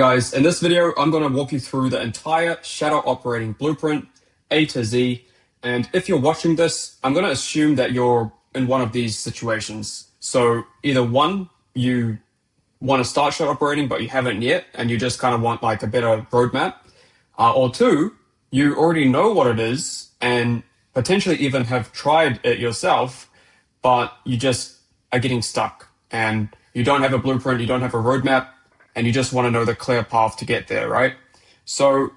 Guys, in this video, I'm going to walk you through the entire shadow operating blueprint, A to Z. And if you're watching this, I'm going to assume that you're in one of these situations. So either one, you want to start shadow operating, but you haven't yet, and you just kind of want like a better roadmap. Or two, you already know what it is and potentially even have tried it yourself, but you just are getting stuck and you don't have a blueprint, you don't have a roadmap, and you just want to know the clear path to get there, right? So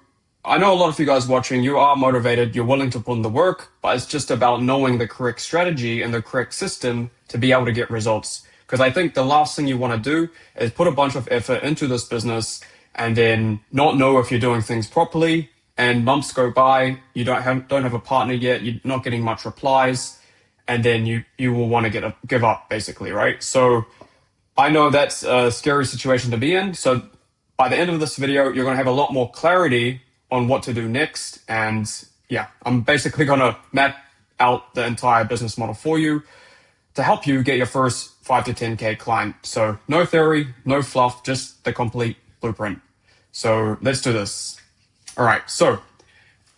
I know a lot of you guys watching, you are motivated, you're willing to put in the work, but it's just about knowing the correct strategy and the correct system to be able to get results. Because I think the last thing you want to do is put a bunch of effort into this business and then not know if you're doing things properly, and months go by, you don't have a partner yet, you're not getting much replies, and then you will want to give up basically, right? So I know that's a scary situation to be in. So by the end of this video, you're going to have a lot more clarity on what to do next. And yeah, I'm basically going to map out the entire business model for you to help you get your first 5 to 10K client. So no theory, no fluff, just the complete blueprint. So let's do this. All right. So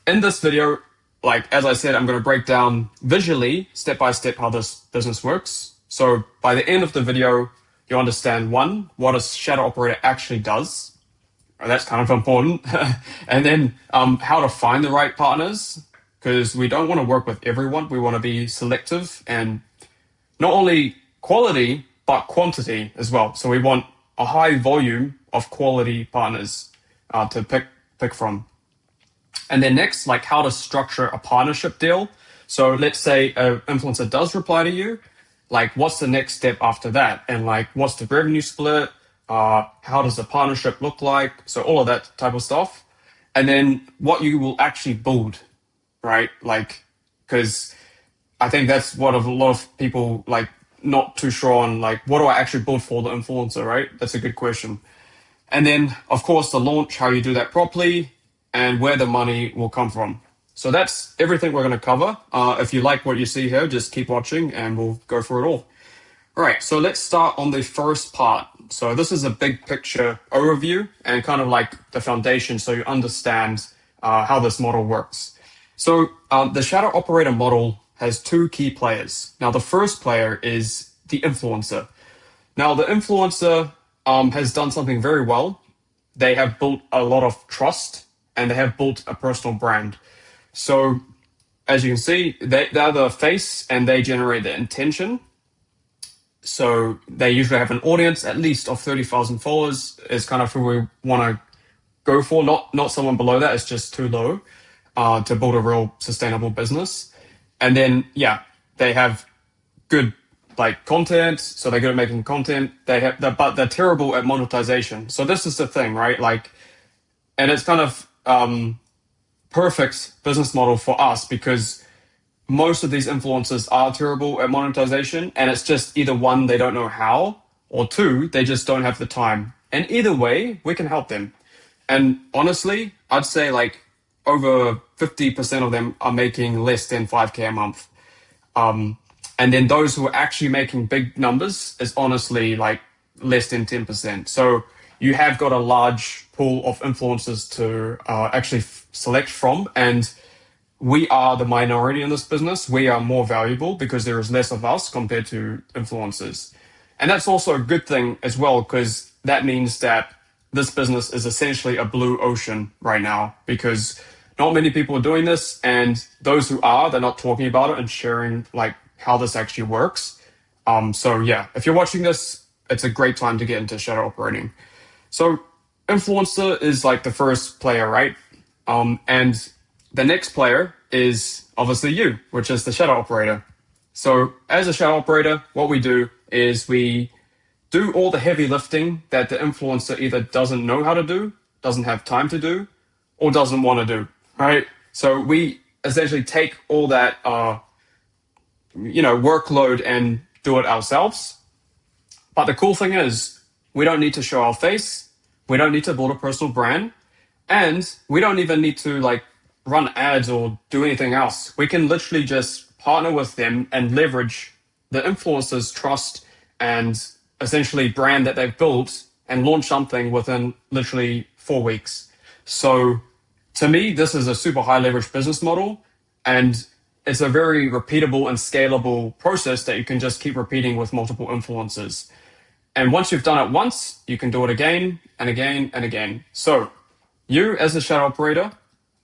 in this video, like as I said, I'm going to break down visually, step by step, how this business works. So by the end of the video, you understand one, what a shadow operator actually does. That's kind of important. And then how to find the right partners, because we don't want to work with everyone. We want to be selective and not only quality, but quantity as well. So we want a high volume of quality partners to pick from. And then next, like how to structure a partnership deal. So let's say an influencer does reply to you. Like, what's the next step after that? And like, what's the revenue split? How does the partnership look like? So all of that type of stuff. And then what you will actually build, right? Like, because I think that's what a lot of people like not too sure on, like, what do I actually build for the influencer, right? That's a good question. And then, of course, the launch, how you do that properly, and where the money will come from. So that's everything we're going to cover. If you like what you see here, just keep watching and we'll go through it all. All right, so let's start on the first part. So this is a big picture overview and kind of like the foundation so you understand how this model works. So the shadow operator model has two key players. Now, the first player is the influencer. Now, the influencer has done something very well. They have built a lot of trust and they have built a personal brand. So as you can see, they're the face and they generate the intention. So they usually have an audience, at least of 30,000 followers is kind of who we want to go for. Not someone below that, it's just too low to build a real sustainable business. And then, yeah, they have good like content. So they're good at making content. But they're terrible at monetization. So this is the thing, right? Like, and it's kind of, perfect business model for us because most of these influencers are terrible at monetization, and it's just either one, they don't know how, or two, they just don't have the time. And either way, we can help them. And honestly, I'd say like over 50% of them are making less than 5K a month. And then those who are actually making big numbers is honestly like less than 10%. So you have got a large pool of influencers to actually select from. And we are the minority in this business. We are more valuable because there is less of us compared to influencers. And that's also a good thing as well, because that means that this business is essentially a blue ocean right now because not many people are doing this. And those who are, they're not talking about it and sharing like how this actually works. So yeah, if you're watching this, it's a great time to get into shadow operating. So influencer is like the first player, right? And the next player is obviously you, which is the shadow operator. So as a shadow operator, what we do is we do all the heavy lifting that the influencer either doesn't know how to do, doesn't have time to do, or doesn't want to do, right? So we essentially take all that, workload and do it ourselves. But the cool thing is we don't need to show our face. We don't need to build a personal brand. And we don't even need to like run ads or do anything else. We can literally just partner with them and leverage the influencers' trust and essentially brand that they've built and launch something within literally 4 weeks. So to me, this is a super high leverage business model, and it's a very repeatable and scalable process that you can just keep repeating with multiple influencers. And once you've done it once, you can do it again and again and again. So you, as a shadow operator,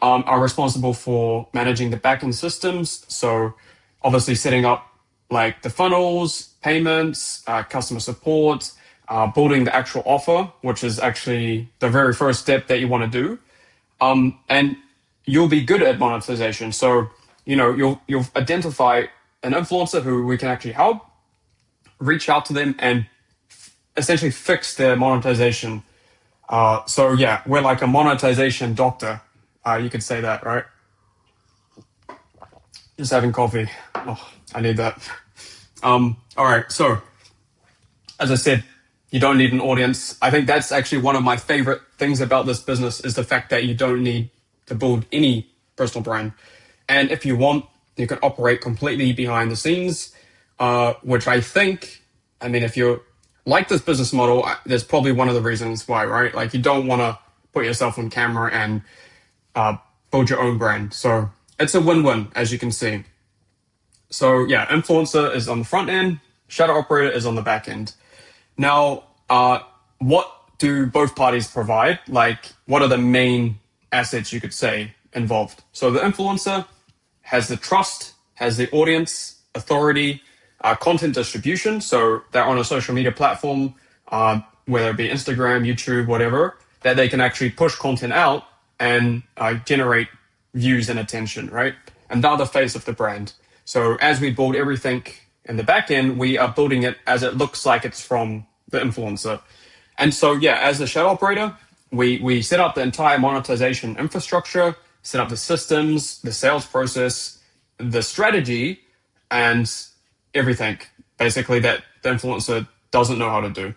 are responsible for managing the backend systems. So obviously setting up like the funnels, payments, customer support, building the actual offer, which is actually the very first step that you want to do. And you'll be good at monetization. So, you'll identify an influencer who we can actually help, reach out to them, and essentially fix their monetization. So yeah, we're like a monetization doctor. You could say that, right? Just having coffee. Oh, I need that. All right. So as I said, you don't need an audience. I think that's actually one of my favorite things about this business is the fact that you don't need to build any personal brand. And if you want, you can operate completely behind the scenes, which I mean, if you like this business model, there's probably one of the reasons why, right? Like you don't want to put yourself on camera and build your own brand. So it's a win-win, as you can see. So yeah, influencer is on the front end, shadow operator is on the back end. Now, what do both parties provide? Like, what are the main assets you could say involved? So the influencer has the trust, has the audience, authority, content distribution. So they're on a social media platform, whether it be Instagram, YouTube, whatever, that they can actually push content out and generate views and attention, right? And they're the face of the brand. So as we build everything in the back end, we are building it as it looks like it's from the influencer. And so, yeah, as the shadow operator, we set up the entire monetization infrastructure, set up the systems, the sales process, the strategy, and everything basically that the influencer doesn't know how to do.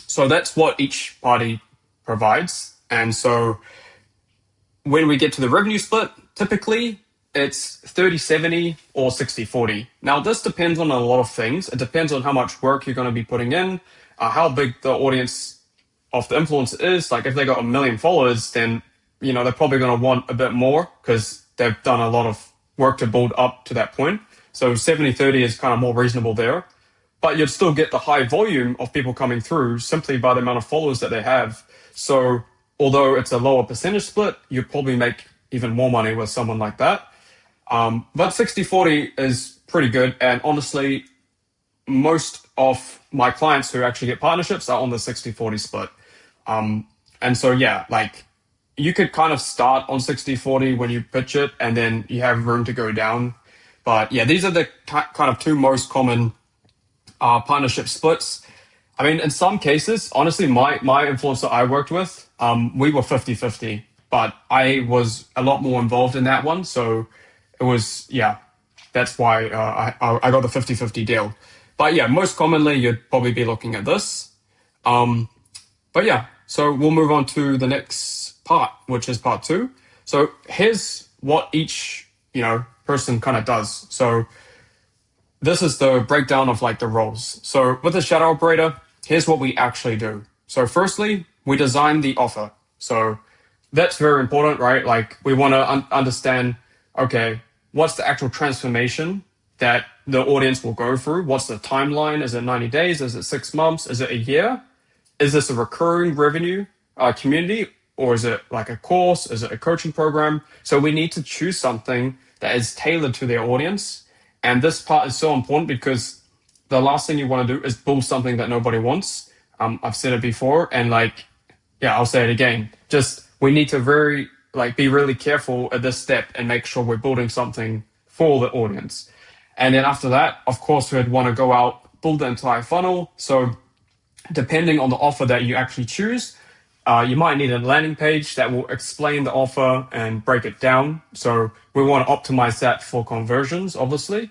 So that's what each party provides. And so when we get to the revenue split, typically it's 30-70 or 60-40. Now, this depends on a lot of things. It depends on how much work you're going to be putting in, how big the audience of the influencer is. Like if they got 1 million followers, then, they're probably going to want a bit more because they've done a lot of work to build up to that point. So 70-30 is kind of more reasonable there. But you'd still get the high volume of people coming through simply by the amount of followers that they have. So although it's a lower percentage split, you probably make even more money with someone like that. But 60-40 is pretty good. And honestly, most of my clients who actually get partnerships are on the 60-40 split. And so, yeah, like you could kind of start on 60-40 when you pitch it and then you have room to go down. But yeah, these are the kind of two most common partnership splits. I mean, in some cases, honestly, my influencer I worked with, we were 50-50, but I was a lot more involved in that one. So it was, yeah, that's why I got the 50-50 deal. But yeah, most commonly, you'd probably be looking at this. But yeah, so we'll move on to the next part, which is part 2. So here's what each, person kind of does. So this is the breakdown of like the roles. So with the shadow operator, here's what we actually do. So firstly, we design the offer. So that's very important, right? Like we want to understand, okay, what's the actual transformation that the audience will go through? What's the timeline? Is it 90 days? Is it 6 months? Is it a year? Is this a recurring revenue community? Or is it like a course? Is it a coaching program? So we need to choose something that is tailored to their audience. And this part is so important because the last thing you want to do is build something that nobody wants. I've said it before, and I'll say it again. Just we need to be really careful at this step and make sure we're building something for the audience. And then after that, of course, we'd want to go out, build the entire funnel. So depending on the offer that you actually choose, you might need a landing page that will explain the offer and break it down. So we want to optimize that for conversions, obviously.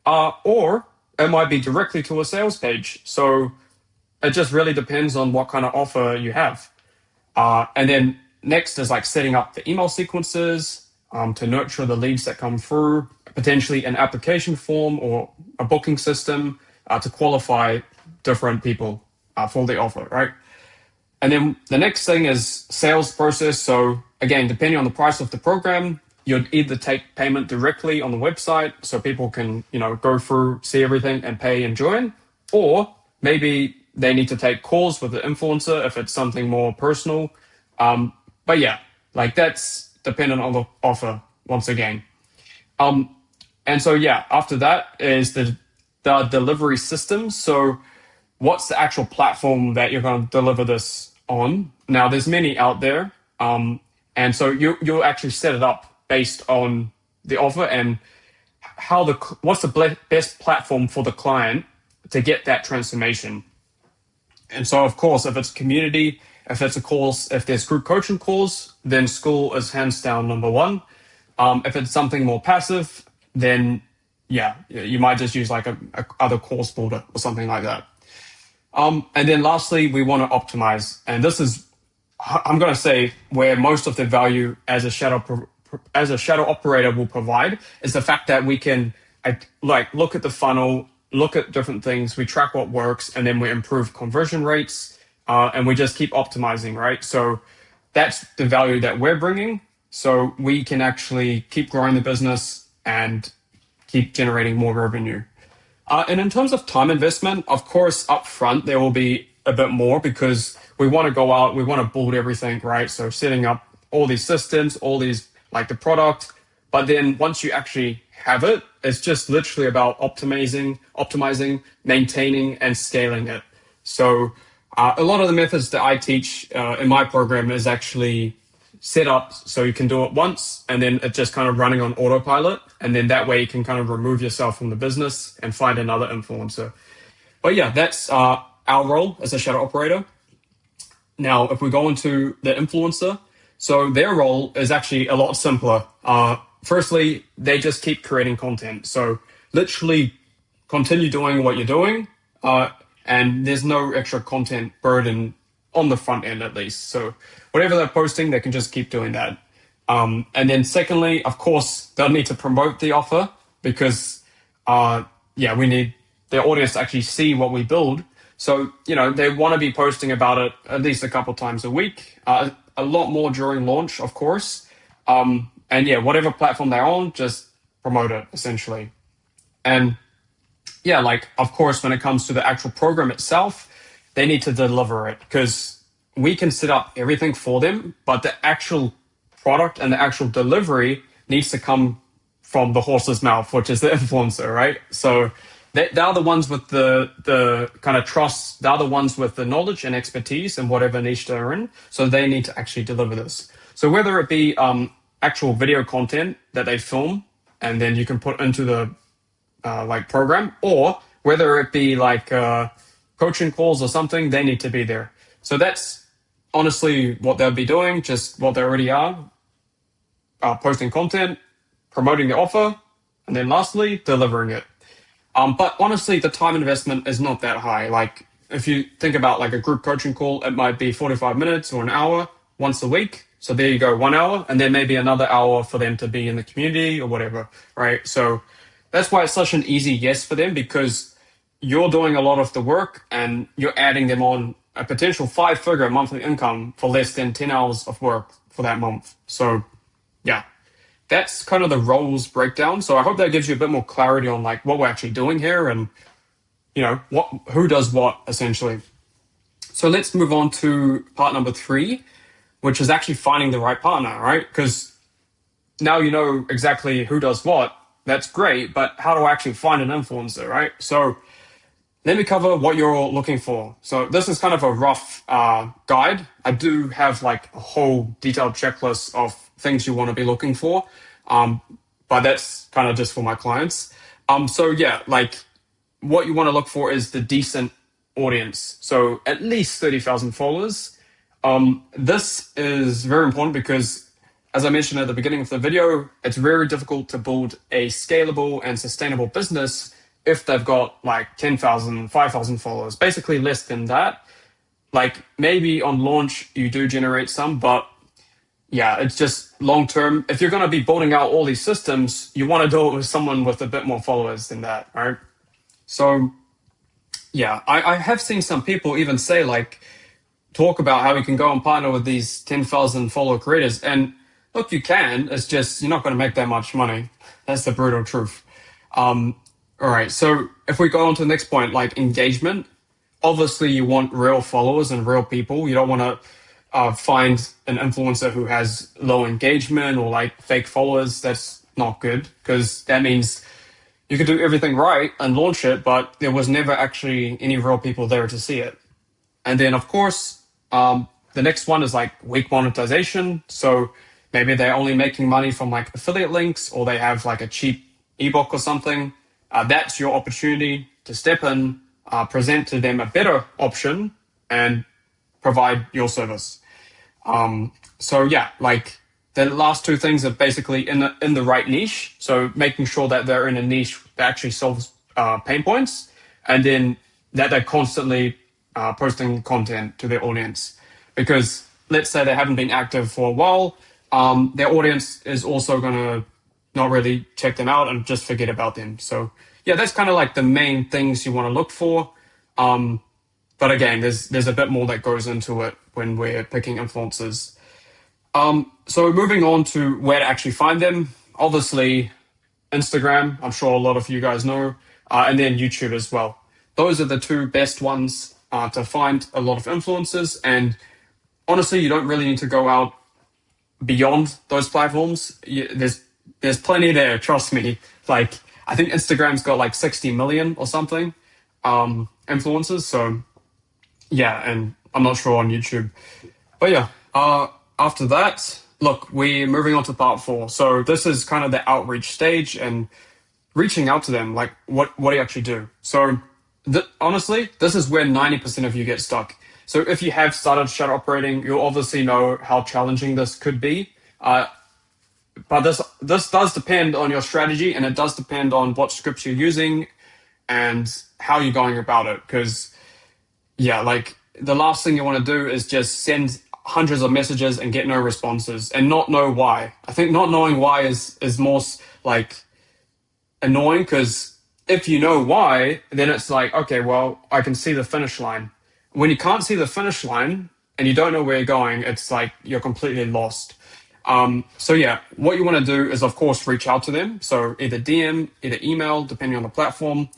Or it might be directly to a sales page. So it just really depends on what kind of offer you have. And then next is like setting up the email sequences to nurture the leads that come through, potentially an application form or a booking system to qualify different people for the offer, right? And then the next thing is sales process. So again, depending on the price of the program, you'd either take payment directly on the website so people can, go through, see everything and pay and join, or maybe they need to take calls with the influencer if it's something more personal. But yeah, like that's dependent on the offer once again. Um, and so yeah, after that is the delivery system. So what's the actual platform that you're going to deliver this on? Now, there's many out there, and so you'll actually set it up based on the offer and what's the best platform for the client to get that transformation. And so, of course, if it's community, if it's a course, if there's group coaching calls, then School is hands down number one. If it's something more passive, then yeah, you might just use like a other course builder or something like that. And then lastly, we want to optimize. And this is, I'm going to say, where most of the value as a shadow operator will provide is the fact that we can look at the funnel, look at different things, we track what works, and then we improve conversion rates, and we just keep optimizing, right? So that's the value that we're bringing. So we can actually keep growing the business and keep generating more revenue. And in terms of time investment, of course, up front, there will be a bit more because we want to go out, we want to build everything, right? So setting up all these systems, all these, like the product. But then once you actually have it, it's just literally about optimizing, maintaining, and scaling it. So a lot of the methods that I teach in my program is actually set up so you can do it once and then it's just kind of running on autopilot. And then that way you can kind of remove yourself from the business and find another influencer. But yeah, that's our role as a shadow operator. Now, if we go into the influencer, so their role is actually a lot simpler. Firstly, they just keep creating content. So literally continue doing what you're doing. And there's no extra content burden on the front end, at least. So whatever they're posting, they can just keep doing that. And then secondly, of course, they'll need to promote the offer because, we need their audience to actually see what we build. So, they want to be posting about it at least a couple times a week, a lot more during launch, of course. And yeah, whatever platform they're on, just promote it essentially. And yeah, of course, when it comes to the actual program itself, they need to deliver it because we can set up everything for them, but the actual product and the actual delivery needs to come from the horse's mouth, which is the influencer, right? So they're the ones with the kind of trust. They're the ones with the knowledge and expertise in whatever niche they're in. So they need to actually deliver this. So whether it be actual video content that they film and then you can put into the program, or whether it be coaching calls or something, they need to be there. So that's honestly what they'll be doing, just what they already are, posting content, promoting the offer, and then lastly, delivering it. But honestly, the time investment is not that high. Like if you think about like a group coaching call, it might be 45 minutes or an hour once a week. So there you go, 1 hour, and then maybe another hour for them to be in the community or whatever, right? So that's why it's such an easy yes for them, because you're doing a lot of the work and you're adding them on a potential 5-figure monthly income for less than 10 hours of work for that month. So yeah, that's kind of the roles breakdown. So I hope that gives you a bit more clarity on like what we're actually doing here and who does what essentially. So let's move on to part number 3, which is actually finding the right partner, right? Because now you know exactly who does what. That's great, but how do I actually find an influencer, right? So let me cover what you're looking for. So this is kind of a rough guide. I do have like a whole detailed checklist of things you want to be looking for, but that's kind of just for my clients. So yeah, like what you want to look for is the decent audience. So at least 30,000 followers. This is very important because, as I mentioned at the beginning of the video, it's very difficult to build a scalable and sustainable business if they've got like 10,000, 5,000 followers, basically less than that. Like maybe on launch, you do generate some, but yeah, it's just long term. If you're going to be building out all these systems, you want to do it with someone with a bit more followers than that, right? So yeah, I have seen some people even say like, talk about how you can go and partner with these 10,000 follower creators. And look, you can, it's just you're not going to make that much money. That's the brutal truth. All right, so if we go on to the next point, like engagement, obviously you want real followers and real people. You don't want to find an influencer who has low engagement or like fake followers. That's not good because that means you could do everything right and launch it, but there was never actually any real people there to see it. And then, of course, the next one is like weak monetization. So maybe they're only making money from like affiliate links or they have like a cheap ebook or something. That's your opportunity to step in, present to them a better option and provide your service. So yeah, like the last two things are basically in the right niche. So making sure that they're in a niche that actually solves pain points, and then that they're constantly posting content to their audience. Because let's say they haven't been active for a while, their audience is also gonna not really check them out and just forget about them. So yeah, that's kind of like the main things you want to look for. But again, there's a bit more that goes into it when we're picking influencers. So moving on to where to actually find them, obviously Instagram, I'm sure a lot of you guys know, and then YouTube as well. Those are the two best ones to find a lot of influencers. And honestly, you don't really need to go out beyond those platforms. There's plenty there, trust me. Like I think Instagram's got like 60 million or something influencers. So yeah, and I'm not sure on YouTube. But yeah, after that, look, we're moving on to part four. So this is kind of the outreach stage and reaching out to them. Like, what do you actually do? So honestly, this is where 90% of you get stuck. So if you have started shadow operating, you'll obviously know how challenging this could be. But this does depend on your strategy, and it does depend on what scripts you're using and how you're going about it. Because yeah, like the last thing you want to do is just send hundreds of messages and get no responses and not know why. I think not knowing why is more like annoying, because if you know why, then it's like, okay, well, I can see the finish line. When you can't see the finish line and you don't know where you're going, it's like you're completely lost. So yeah, what you want to do is, of course, reach out to them. So either DM, either email, depending on the platform.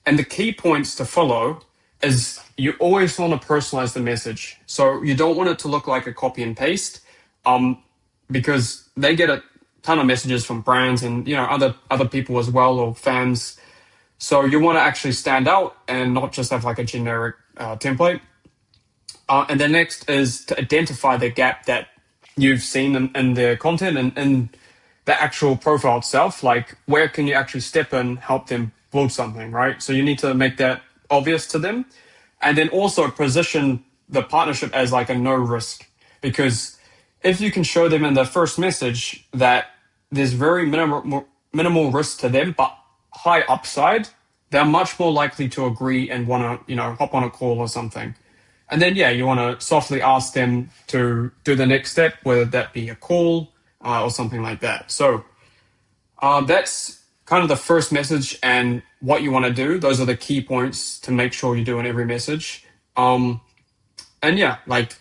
And the key points to follow is you always want to personalize the message. So you don't want it to look like a copy and paste, because they get a ton of messages from brands and other people as well, or fans. So you want to actually stand out and not just have like a generic template. And then next is to identify the gap that you've seen in their content and in the actual profile itself. Like, where can you actually step in, help them build something, right? So you need to make that obvious to them. And then also position the partnership as like a no risk, because if you can show them in the first message that there's very minimal risk to them, but high upside, they're much more likely to agree and want to, hop on a call or something. And then, yeah, you want to softly ask them to do the next step, whether that be a call or something like that. So that's kind of the first message and what you want to do. Those are the key points to make sure you do in every message. And yeah, like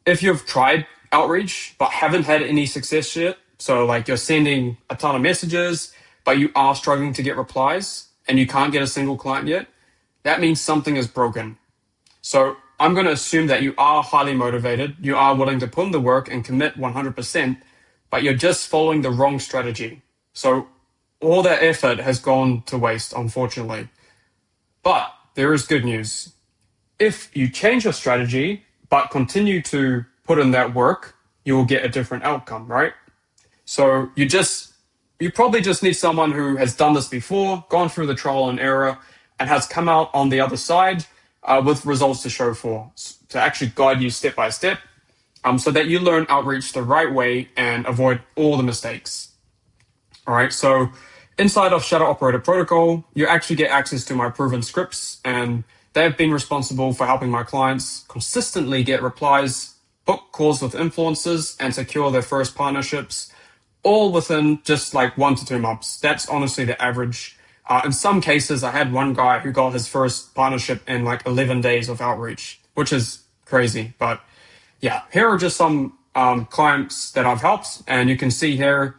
if you've tried outreach but haven't had any success yet, so like you're sending a ton of messages, but you are struggling to get replies and you can't get a single client yet, that means something is broken. So I'm going to assume that you are highly motivated, you are willing to put in the work and commit 100%, but you're just following the wrong strategy. So all that effort has gone to waste, unfortunately. But there is good news. If you change your strategy, but continue to put in that work, you will get a different outcome, right? So you probably just need someone who has done this before, gone through the trial and error, and has come out on the other side with results to show for, to actually guide you step by step, so that you learn outreach the right way and avoid all the mistakes. All right, so inside of Shadow Operator Protocol, you actually get access to my proven scripts, and they've been responsible for helping my clients consistently get replies, book calls with influencers, and secure their first partnerships, all within just like 1 to 2 months. That's honestly the average. In some cases, I had one guy who got his first partnership in like 11 days of outreach, which is crazy. But yeah, here are just some clients that I've helped, and you can see here,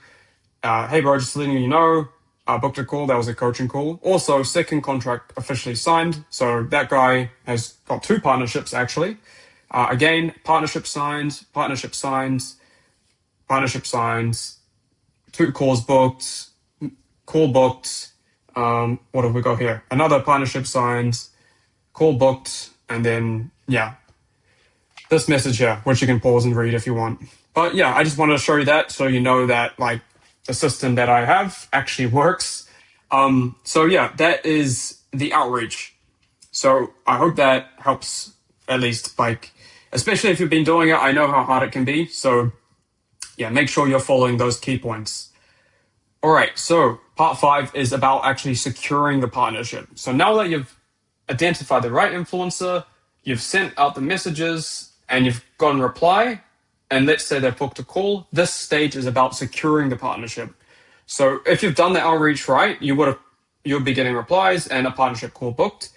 hey bro, just letting you know, I booked a call. That was a coaching call. Also, second contract officially signed. So that guy has got two partnerships actually. Again, partnership signed, partnership signs, two calls booked, call booked. What have we got here? Another partnership signed, call booked, and then yeah, this message here, which you can pause and read if you want. But yeah, I just wanted to show you that so you know that like the system that I have actually works. So yeah, that is the outreach. So I hope that helps at least, like, especially if you've been doing it. I know how hard it can be. So yeah, make sure you're following those key points. All right, so part 5 is about actually securing the partnership. So now that you've identified the right influencer, you've sent out the messages, and you've gotten a reply, and let's say they've booked a call, this stage is about securing the partnership. So if you've done the outreach right, you'll be getting replies and a partnership call booked.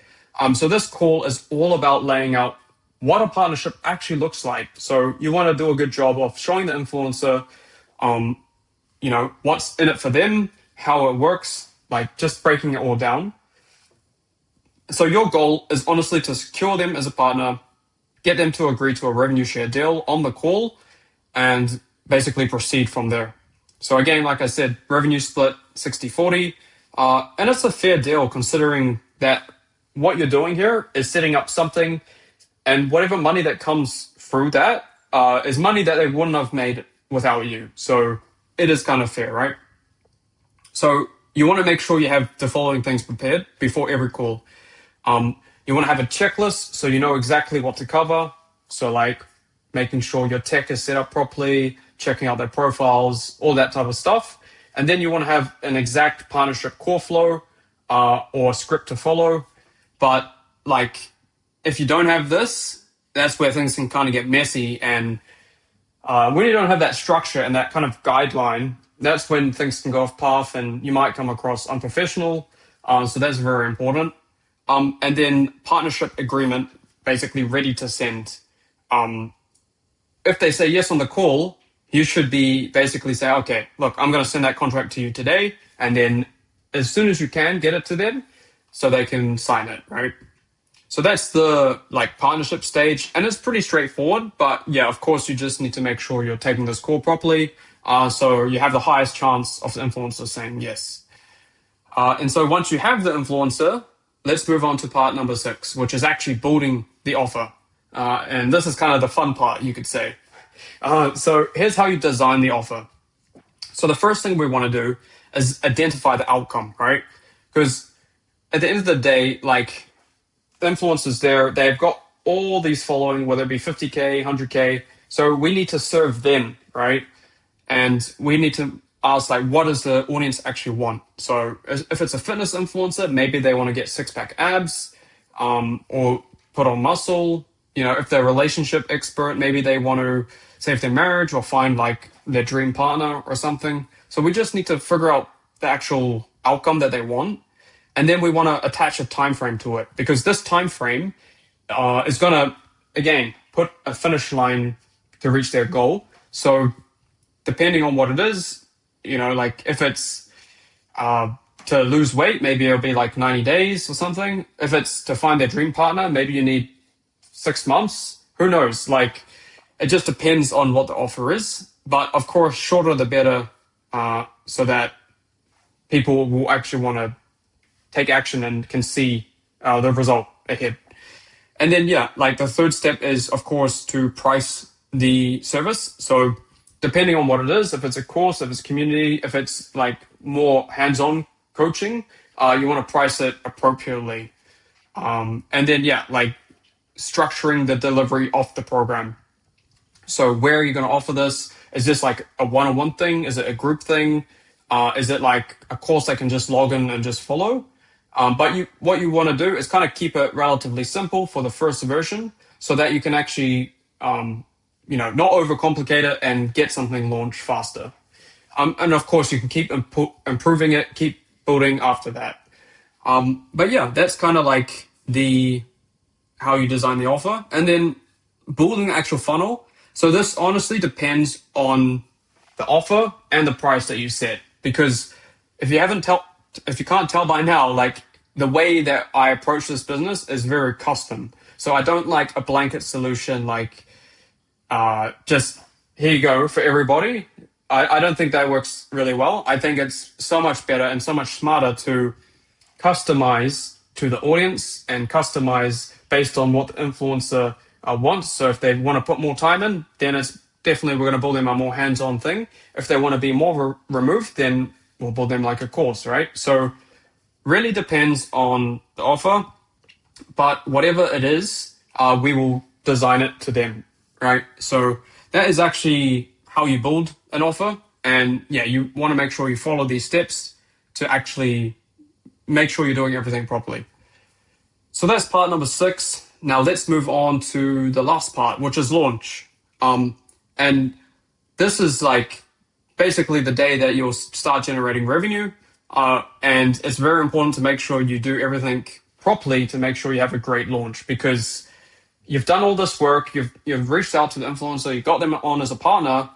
So this call is all about laying out what a partnership actually looks like. So you want to do a good job of showing the influencer, what's in it for them, how it works, like just breaking it all down. So your goal is honestly to secure them as a partner, get them to agree to a revenue share deal on the call, and basically proceed from there. So again, like I said, revenue split 60-40, and it's a fair deal considering that what you're doing here is setting up something, and whatever money that comes through that is money that they wouldn't have made without you. So it is kind of fair, right? So you want to make sure you have the following things prepared before every call. You want to have a checklist so you know exactly what to cover. So like making sure your tech is set up properly, checking out their profiles, all that type of stuff. And then you want to have an exact partnership core flow or script to follow. But like if you don't have this, that's where things can kind of get messy. And when you don't have that structure and that kind of guideline, that's when things can go off path and you might come across unprofessional. So that's very important. And then partnership agreement, basically ready to send. If they say yes on the call, you should be basically say, okay, look, I'm going to send that contract to you today. And then as soon as you can, get it to them so they can sign it, right? So that's the like partnership stage, and it's pretty straightforward. But yeah, of course, you just need to make sure you're taking this call properly, so you have the highest chance of the influencer saying yes. And so once you have the influencer, let's move on to part number 6, which is actually building the offer. And this is kind of the fun part, you could say. So here's how you design the offer. So the first thing we want to do is identify the outcome, right? Because at the end of the day, like the influencers there, they've got all these following, whether it be 50K, 100K. So we need to serve them, right? And we need to ask, like, what does the audience actually want? So if it's a fitness influencer, maybe they want to get 6-pack abs or put on muscle. You know, if they're a relationship expert, maybe they want to save their marriage or find like their dream partner or something. So we just need to figure out the actual outcome that they want. And then we want to attach a time frame to it, because this time frame is going to, again, put a finish line to reach their goal. So depending on what it is, you know, like if it's to lose weight, maybe it'll be like 90 days or something. If it's to find their dream partner, maybe you need 6 months. Who knows? Like it just depends on what the offer is. But of course, shorter the better, so that people will actually want to take action and can see the result ahead. And then, yeah, like the third step is, of course, to price the service. So depending on what it is, if it's a course, if it's community, if it's like more hands-on coaching, you want to price it appropriately. And then, yeah, like structuring the delivery of the program. So where are you going to offer this? Is this like a one-on-one thing? Is it a group thing? Is it like a course they can just log in and just follow? But what you want to do is kind of keep it relatively simple for the first version so that you can actually, not overcomplicate it and get something launched faster. And of course, you can keep improving it, keep building after that. But yeah, that's kind of like how you design the offer. And then building the actual funnel. So this honestly depends on the offer and the price that you set. Because if you haven't tell, if you can't tell by now, like the way that I approach this business is very custom. So I don't like a blanket solution like just here you go for everybody. I don't think that works really well. I think it's so much better and so much smarter to customize to the audience and customize based on what the influencer wants. So if they want to put more time in, then it's definitely we're going to build them a more hands-on thing. If they want to be more removed, then we'll build them like a course, right? So really depends on the offer, but whatever it is, we will design it to them, right? So that is actually how you build an offer. And yeah, you want to make sure you follow these steps to actually make sure you're doing everything properly. So that's part number 6. Now let's move on to the last part, which is launch. And this is like basically the day that you'll start generating revenue. And it's very important to make sure you do everything properly to make sure you have a great launch, because you've done all this work, you've reached out to the influencer, you got them on as a partner,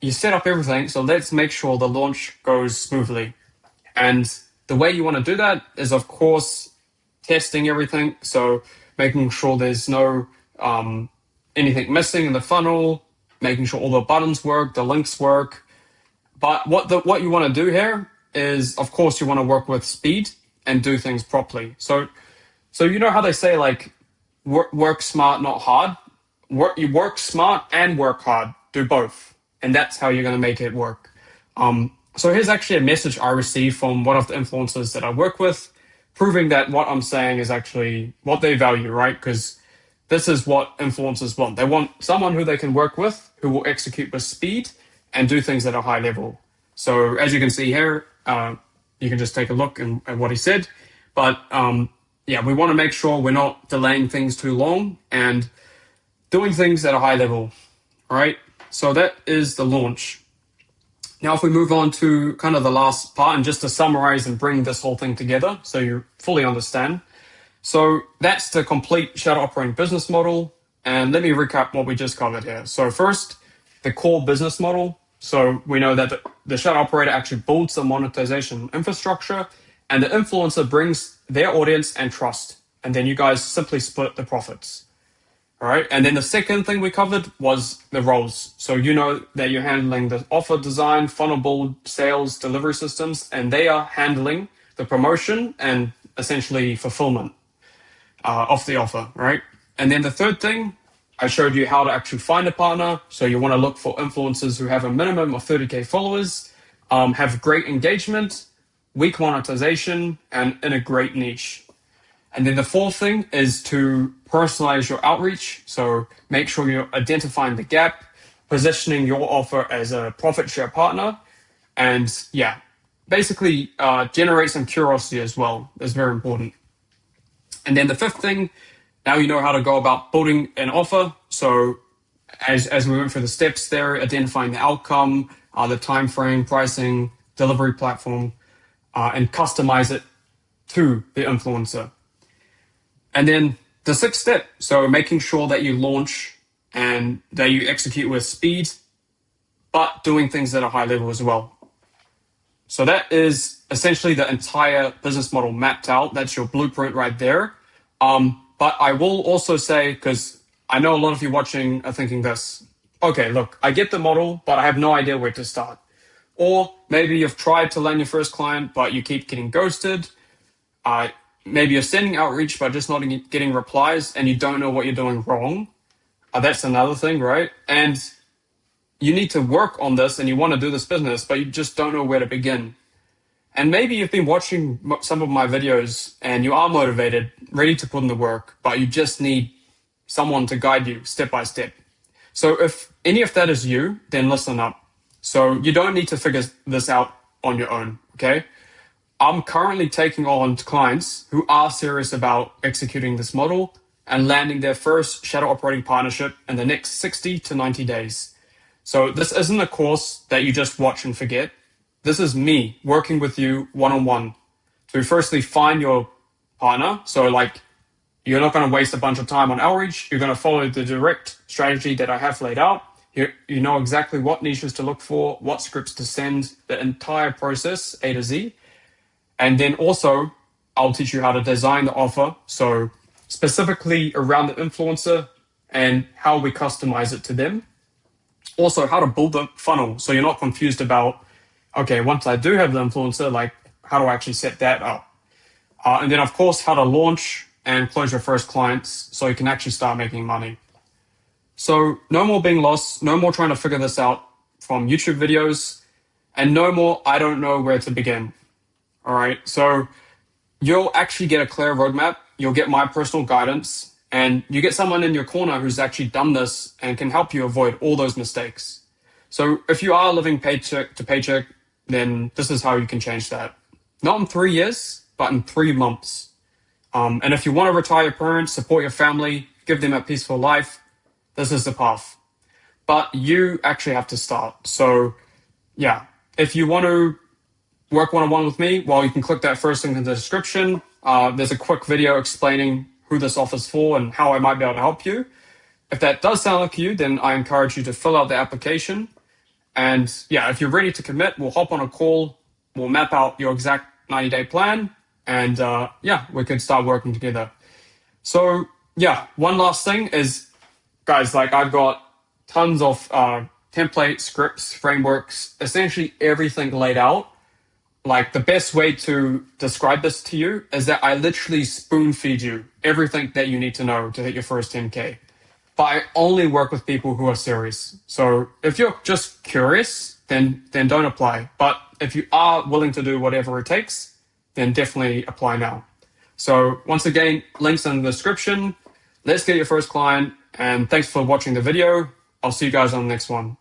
you set up everything. So let's make sure the launch goes smoothly. And the way you want to do that is, of course, testing everything. So making sure there's no anything missing in the funnel, making sure all the buttons work, the links work. But what you want to do here is, of course, you want to work with speed and do things properly. So you know how they say like work smart, not hard. You work smart and work hard. Do both, and that's how you're going to make it work. So here's actually a message I received from one of the influencers that I work with, proving that what I'm saying is actually what they value, right? Because this is what influencers want. They want someone who they can work with, who will execute with speed and do things at a high level. So as you can see here, you can just take a look at what he said. But yeah, we want to make sure we're not delaying things too long and doing things at a high level, all right? So that is the launch. Now, if we move on to kind of the last part, and just to summarize and bring this whole thing together so you fully understand. So that's the complete shadow operating business model. And let me recap what we just covered here. So first, the core business model. So we know that the shadow operator actually builds the monetization infrastructure, and the influencer brings their audience and trust. And then you guys simply split the profits. All right. And then the second thing we covered was the roles. So you know that you're handling the offer design, funnel build, sales, delivery systems, and they are handling the promotion and essentially fulfillment of the offer, right? And then the third thing, I showed you how to actually find a partner. So you want to look for influencers who have a minimum of 30K followers, have great engagement, weak monetization, and in a great niche. And then the fourth thing is to personalize your outreach. So make sure you're identifying the gap, positioning your offer as a profit share partner, and yeah, basically generate some curiosity as well. That's very important. And then the fifth thing, now you know how to go about building an offer. So as we went through the steps there, identifying the outcome, the time frame, pricing, delivery platform, and customize it to the influencer. And then the sixth step, so making sure that you launch and that you execute with speed, but doing things at a high level as well. So that is essentially the entire business model mapped out. That's your blueprint right there. But I will also say, because I know a lot of you watching are thinking this, okay, look, I get the model, but I have no idea where to start. Or maybe you've tried to land your first client, but you keep getting ghosted. Maybe you're sending outreach, but just not getting replies, and you don't know what you're doing wrong. That's another thing, right? And you need to work on this and you want to do this business, but you just don't know where to begin. And maybe you've been watching some of my videos and you are motivated, ready to put in the work, but you just need someone to guide you step by step. So if any of that is you, then listen up. So you don't need to figure this out on your own, okay? I'm currently taking on clients who are serious about executing this model and landing their first shadow operating partnership in the next 60 to 90 days. So this isn't a course that you just watch and forget. This is me working with you one-on-one to firstly find your partner. So like You're not going to waste a bunch of time on outreach. You're going to follow the direct strategy that I have laid out. You know exactly what niches to look for, what scripts to send, the entire process, A to Z. And then also, I'll teach you how to design the offer. So specifically around the influencer and how we customize it to them. Also, how to build the funnel. So you're not confused about, okay, once I do have the influencer, like how do I actually set that up? And then of course, how to launch and close your first clients so you can actually start making money. So no more being lost, no more trying to figure this out from YouTube videos, and no more, I don't know where to begin. All right. So you'll actually get a clear roadmap. You'll get my personal guidance, and you get someone in your corner who's actually done this and can help you avoid all those mistakes. So if you are living paycheck to paycheck, then this is how you can change that. Not in 3 years, but in 3 months. And if you want to retire your parents, support your family, give them a peaceful life, this is the path. But you actually have to start. So yeah, if you want to work one-on-one with me, well, you can click that first link in the description. There's a quick video explaining who this offer's for and how I might be able to help you. If that does sound like you, then I encourage you to fill out the application. And yeah, if you're ready to commit, we'll hop on a call. We'll map out your exact 90-day plan. And yeah, we could start working together. So yeah, one last thing is, guys, like I've got tons of template scripts, frameworks, essentially everything laid out. Like the best way to describe this to you is that I literally spoon feed you everything that you need to know to hit your first 10K. But I only work with people who are serious. So if you're just curious, then don't apply. But if you are willing to do whatever it takes, then definitely apply now. So once again, links in the description. Let's get your first client. And thanks for watching the video. I'll see you guys on the next one.